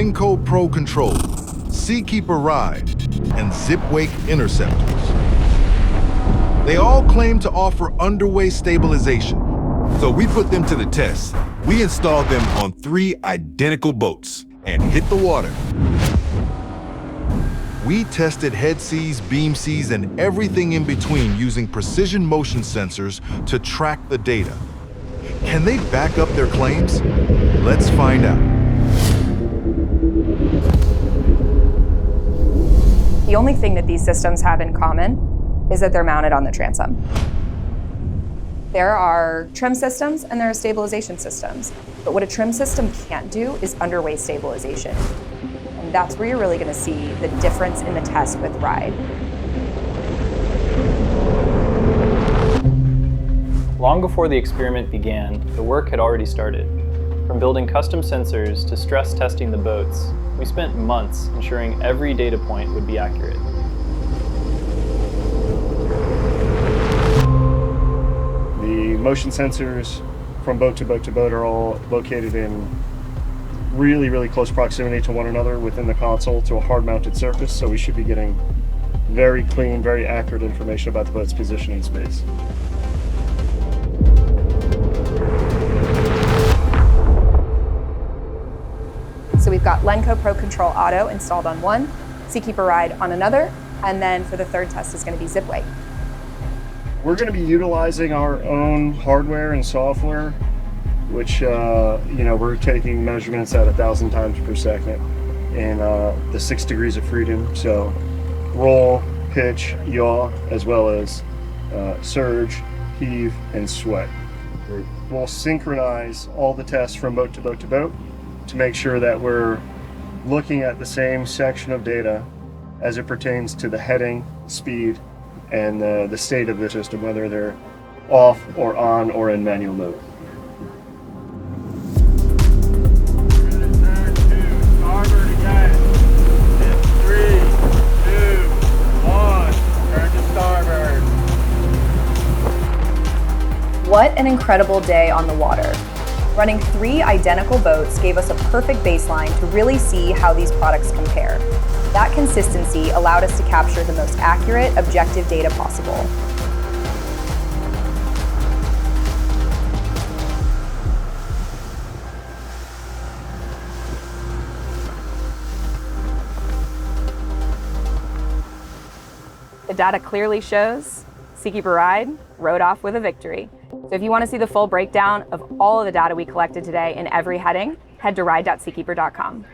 Lenco Pro Control, Seakeeper Ride, and Zipwake interceptors. They all claim to offer underway stabilization. So we put them to the test. We installed them on 3 identical boats and hit the water. We tested head seas, beam seas, and everything in between using precision motion sensors to track the data. Can they back up their claims? Let's find out. The only thing that these systems have in common is that they're mounted on the transom. There are trim systems and there are stabilization systems. But what a trim system can't do is underway stabilization. And that's where you're really going to see the difference in the test with Ride. Long before the experiment began, the work had already started. From building custom sensors to stress testing the boats, we spent months ensuring every data point would be accurate. The motion sensors from boat to boat to boat are all located in really close proximity to one another within the console to a hard-mounted surface, so we should be getting very clean, very accurate information about the boat's position in space. So we've got Lenco Pro Control Auto installed on one, Seakeeper Ride on another, and then for the third test is going to be Zipwake. We're going to be utilizing our own hardware and software, which we're taking measurements at 1,000 times per second in the 6 degrees of freedom. So roll, pitch, yaw, as well as surge, heave, and sweat. We'll synchronize all the tests from boat to boat to boat to make sure that we're looking at the same section of data as it pertains to the heading, speed, and the state of the system, whether they're off or on or in manual mode. What an incredible day on the water. Running 3 identical boats gave us a perfect baseline to really see how these products compare. That consistency allowed us to capture the most accurate, objective data possible. The data clearly shows Seakeeper Ride rode off with a victory. So if you want to see the full breakdown of all of the data we collected today in every heading, head to ride.seakeeper.com.